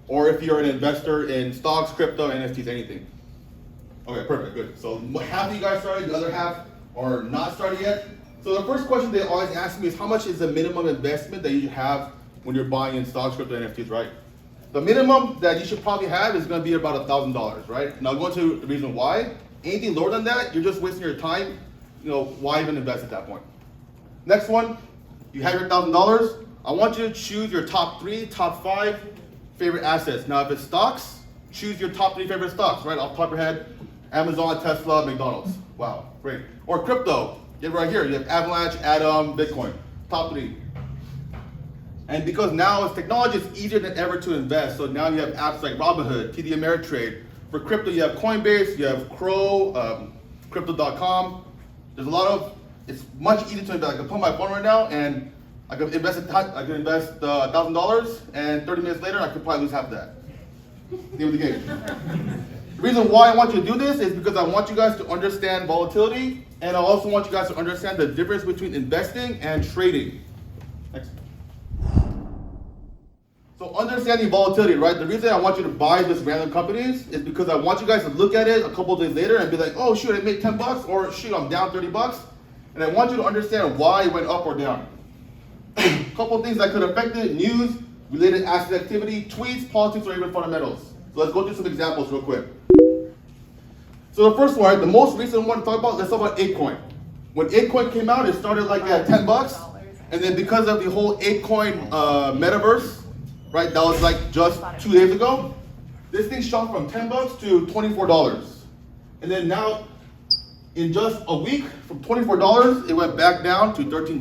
or if you're an investor in stocks, crypto, NFTs, anything. Okay, perfect, good. So half of you guys started, the other half are not started yet. So the first question they always ask me is how much is the minimum investment that you should have when you're buying in stocks, crypto, NFTs, right? The minimum that you should probably have is going to be about $1,000, right? And I'll go into the reason why. Anything lower than that, you're just wasting your time. You know, why even invest at that point? Next one, you have your $1,000. I want you to choose your top 3, top 5 favorite assets. Now, if it's stocks, choose your top 3 favorite stocks, right? Off the top of your head, Amazon, Tesla, McDonald's. Wow, great. Or crypto, you have right here. You have Avalanche, Atom, Bitcoin, top 3. And because now it's technology, it's easier than ever to invest. So now you have apps like Robinhood, TD Ameritrade. For crypto, you have Coinbase, you have Crow, Crypto.com. There's a lot of, it's much easier to invest. I can put my phone right now and I can invest $1,000 and 30 minutes later, I could probably lose half that. Name of the game. The reason why I want you to do this is because I want you guys to understand volatility, and I also want you guys to understand the difference between investing and trading. Next. So understanding volatility, right? The reason I want you to buy this random companies is because I want you guys to look at it a couple of days later and be like, oh shoot, I made 10 bucks, or shoot, I'm down 30 bucks. And I want you to understand why it went up or down. A couple of things that could affect it: news, related asset activity, tweets, politics, or even fundamentals. So let's go through some examples real quick. So the first one, the most recent one to talk about, let's talk about Eightcoin. When Eightcoin came out, it started like at 10 bucks. And then because of the whole Eightcoin metaverse, right, that was like just 2 days ago, this thing shot from 10 bucks to $24. And then now, in just a week, from $24, it went back down to $13.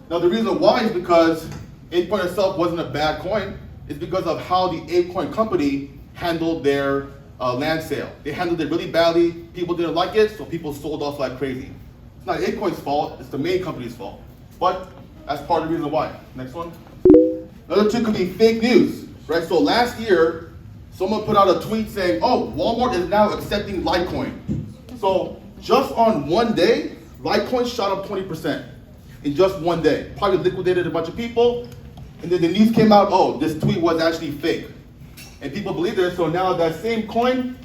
Now the reason why is because Eightcoin itself wasn't a bad coin. It's because of how the Eightcoin company handled their land sale. They handled it really badly. People didn't like it, so people sold off like crazy. It's not Eightcoin's fault, it's the main company's fault. But that's part of the reason why. Next one. Another two could be fake news, right? So last year, someone put out a tweet saying, oh, Walmart is now accepting Litecoin. So just on one day, Litecoin shot up 20% in just one day. Probably liquidated a bunch of people. And then the news came out, oh, this tweet was actually fake. And people believed it, so now that same coin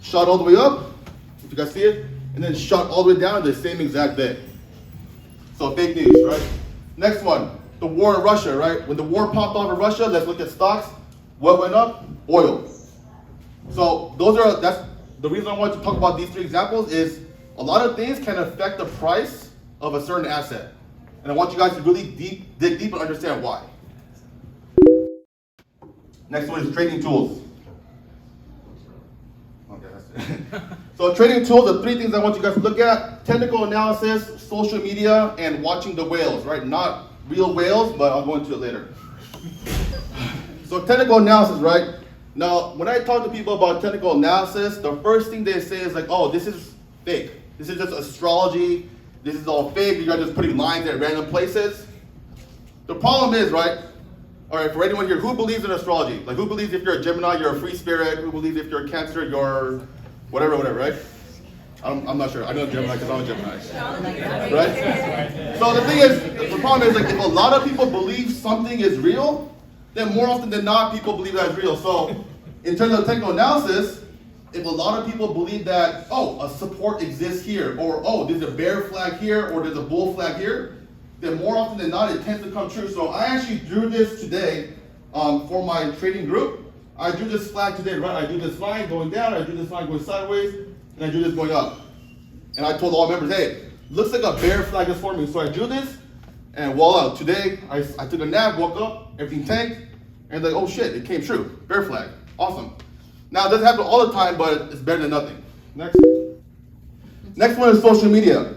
shot all the way up, if you guys see it, and then shot all the way down the same exact day. So fake news, right? Next one, the war in Russia, right? When the war popped off in Russia, let's look at stocks. What went up? Oil. So that's the reason I want to talk about these 3 examples is a lot of things can affect the price of a certain asset. And I want you guys to really dig deep and understand why. Next one is trading tools. Okay, that's it. So trading tools, the 3 things I want you guys to look at: technical analysis, social media, and watching the whales, right? Not real whales, but I'll go into it later. So technical analysis, right? Now, when I talk to people about technical analysis, the first thing they say is like, oh, this is fake. This is just astrology. This is all fake. You're just putting lines at random places. The problem is, right? All right, for anyone here, who believes in astrology? Like, who believes if you're a Gemini, you're a free spirit? Who believes if you're a Cancer, you're whatever, right? I'm not sure. I know Gemini because I'm a Gemini. Right? So the thing is, the problem is, like, if a lot of people believe something is real, then more often than not, people believe that it's real. So in terms of technical analysis, if a lot of people believe that, oh, a support exists here, or oh, there's a bear flag here, or there's a bull flag here, then more often than not, it tends to come true. So I actually drew this today for my trading group. I drew this flag today, right? I drew this line going down, I drew this line going sideways, and I drew this going up. And I told all members, hey, looks like a bear flag is forming. So I drew this, and voila, today I took a nap, woke up, everything tanked, and like, oh shit, it came true. Bear flag, awesome. Now, it doesn't happen all the time, but it's better than nothing. Next one is social media.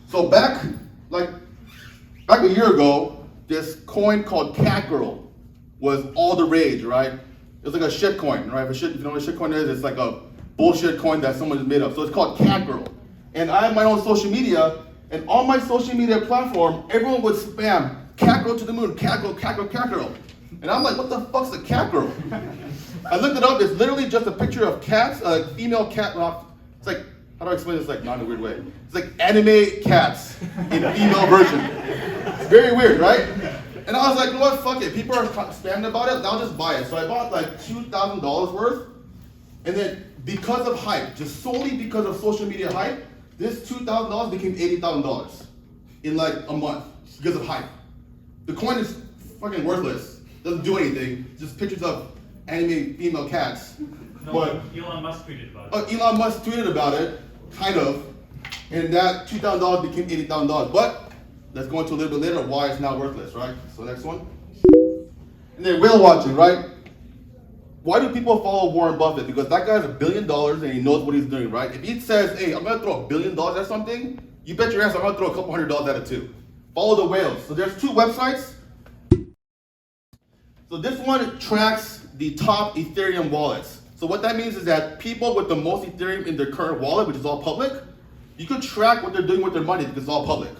So back a year ago, this coin called Cat Girl was all the rage, right? It was like a shit coin, right? If you know what a shit coin is, it's like a bullshit coin that someone has made up. So it's called Cat Girl. And I have my own social media, and on my social media platform, everyone would spam Cat Girl to the moon, Cat Girl, Cat Girl, Cat Girl. And I'm like, what the fuck's a Cat Girl? I looked it up, it's literally just a picture of cats, female cat, it's like, how do I explain this like not in a weird way? It's like anime cats in female version. It's very weird, right? And I was like, you know what, fuck it. People are spamming about it, I'll just buy it. So I bought like $2,000 worth. And then because of hype, just solely because of social media hype, this $2,000 became $80,000 in like a month because of hype. The coin is fucking worthless. Doesn't do anything. Just pictures of anime female cats. No, but Elon Musk tweeted about it. Elon Musk tweeted about it, kind of. And that $2,000 became $80,000. But let's go into a little bit later why it's now worthless, right? So next one. And then whale watching, right? Why do people follow Warren Buffett? Because that guy has $1 billion and he knows what he's doing, right? If he says, hey, I'm gonna throw $1 billion at something, you bet your ass I'm gonna throw a couple $100 at it too. Follow the whales. So there's 2 websites. So this one tracks the top Ethereum wallets. So what that means is that people with the most Ethereum in their current wallet, which is all public, you can track what they're doing with their money because it's all public.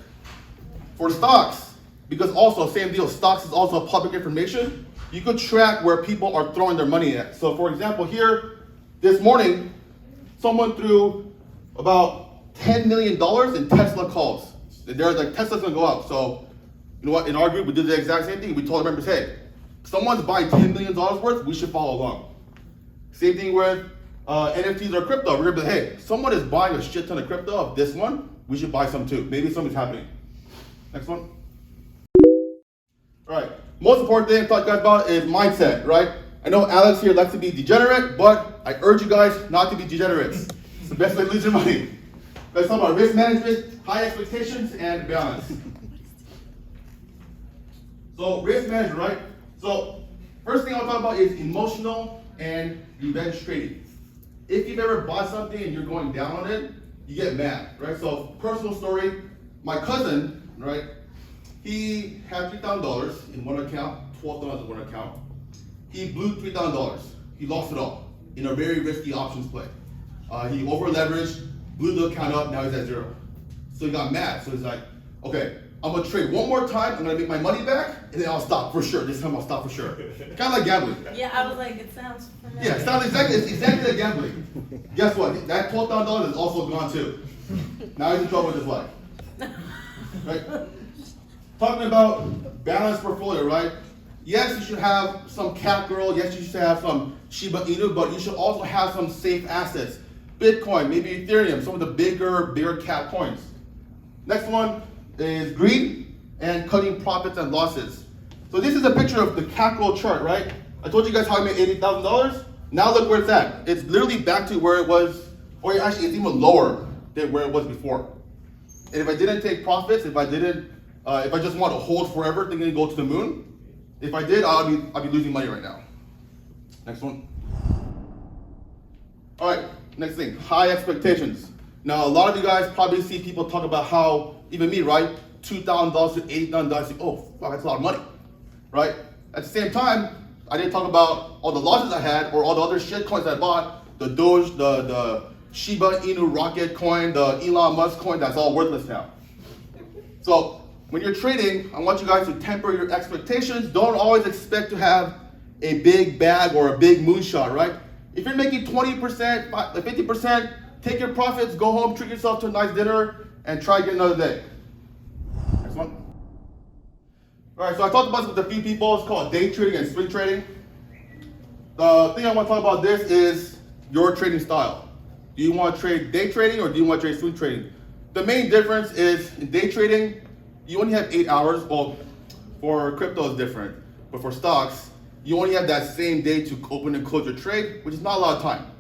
For stocks, because also same deal, stocks is also public information, you could track where people are throwing their money at. So for example, here, this morning, someone threw about $10 million in Tesla calls. They're like, Tesla's gonna go up. So, you know what, in our group, we did the exact same thing. We told our members, hey, someone's buying $10 million worth, we should follow along. Same thing with NFTs or crypto. We're gonna be like, hey, someone is buying a shit ton of crypto of this one, we should buy some too. Maybe something's happening. Next one. All right, most important thing I talk to you guys about is mindset, right? I know Alex here likes to be degenerate, but I urge you guys not to be degenerates. It's the best way to lose your money. Let's talk about risk management, high expectations, and balance. So risk management, right? So first thing I'll talk about is emotional and revenge trading. If you've ever bought something and you're going down on it, you get mad, right? So personal story, my cousin, right? He had $3,000 in one account, $12 in one account. He blew $3,000. He lost it all in a very risky options play. He over leveraged, blew the account up, now he's at 0. So he got mad. So he's like, okay, I'm gonna trade one more time, I'm gonna make my money back, and then I'll stop for sure. This time I'll stop for sure. Kind of like gambling. Yeah, I was like, it sounds familiar. Yeah, it sounds exactly like gambling. Guess what? That $12,000 is also gone too. Now he's in trouble with his life. Right? Talking about balanced portfolio, right? Yes, you should have some cat girl. Yes, you should have some Shiba Inu, but you should also have some safe assets. Bitcoin, maybe Ethereum, some of the bigger cat coins. Next one is greed and cutting profits and losses. So this is a picture of the cat girl chart, right? I told you guys how I made $80,000. Now look where it's at. It's literally back to where it was, or actually it's even lower than where it was before. And if I didn't take profits, if I just want to hold forever, thinking to go to the moon, if I did, I'd be losing money right now. Next one. All right, next thing, high expectations. Now, a lot of you guys probably see people talk about how, even me, right, $2,000 to $80,000, oh, fuck, that's a lot of money, right? At the same time, I didn't talk about all the losses I had or all the other shit coins I bought, the Doge, the Shiba Inu Rocket coin, the Elon Musk coin, that's all worthless now. So, when you're trading, I want you guys to temper your expectations. Don't always expect to have a big bag or a big moonshot, right? If you're making 20%, 50%, take your profits, go home, treat yourself to a nice dinner, and try again another day. Next one. All right, so I talked about this with a few people. It's called day trading and swing trading. The thing I want to talk about this is your trading style. Do you want to trade day trading or do you want to trade swing trading? The main difference is in day trading, you only have 8 hours. Well, for crypto it's different, but for stocks, you only have that same day to open and close your trade, which is not a lot of time.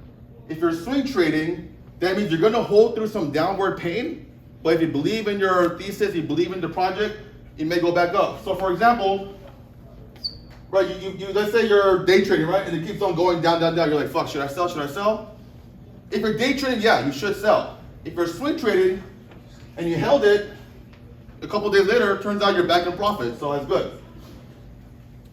If you're swing trading, that means you're gonna hold through some downward pain, but if you believe in your thesis, you believe in the project, it may go back up. So for example, right, you let's say you're day trading, right, and it keeps on going down, down, down. You're like, fuck, should I sell, should I sell? If you're day trading, yeah, you should sell. If you're swing trading and you held it, a couple days later, it turns out you're back in profit, so that's good.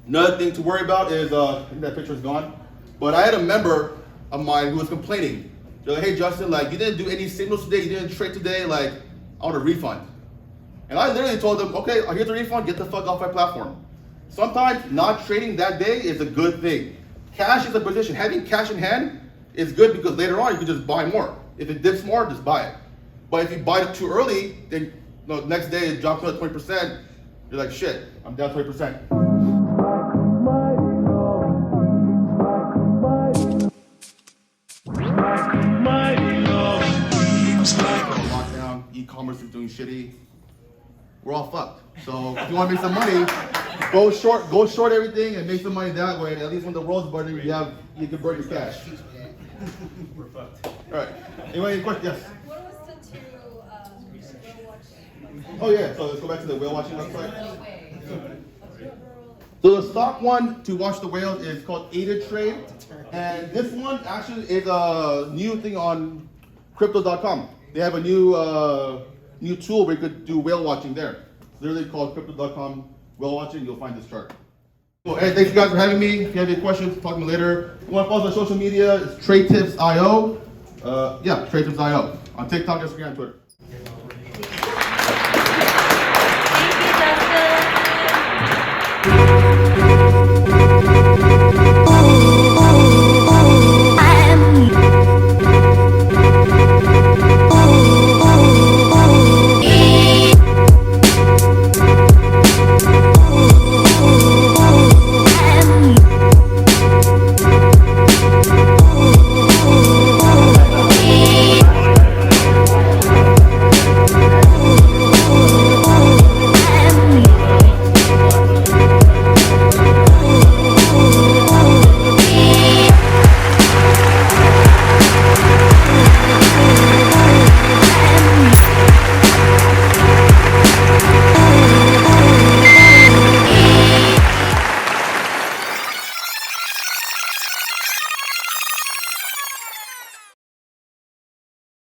Another thing to worry about is, I think that picture's gone, but I had a member of mine who was complaining. They're like, hey Justin, like you didn't do any signals today, you didn't trade today, like I want a refund. And I literally told them, okay, here's the refund, get the fuck off my platform. Sometimes not trading that day is a good thing. Cash is a position. Having cash in hand is good because later on you can just buy more. If it dips more, just buy it. But if you buy it too early, then the next day it drops another 20%, You're like, shit, I'm down 20%. Lockdown, e-commerce is doing shitty. We're all fucked. So if you want to make some money, go short everything and make some money that way. At least when the world's burning, you can burn your cash. We're fucked. All right. Anyone any questions? Yes. What was the two whale watching? Oh yeah. So let's go back to the whale watching website. No way. So the stock one to watch the whales is called Aided Trade, and this one actually is a new thing on Crypto.com. They have a new tool where you could do whale watching there. It's literally called Crypto.com whale watching. You'll find this chart. Well, hey, thanks you guys for having me. If you have any questions, talk to me later. If you want to follow us on social media, it's TradeTips.io. Yeah, TradeTips.io on TikTok, Instagram, Twitter.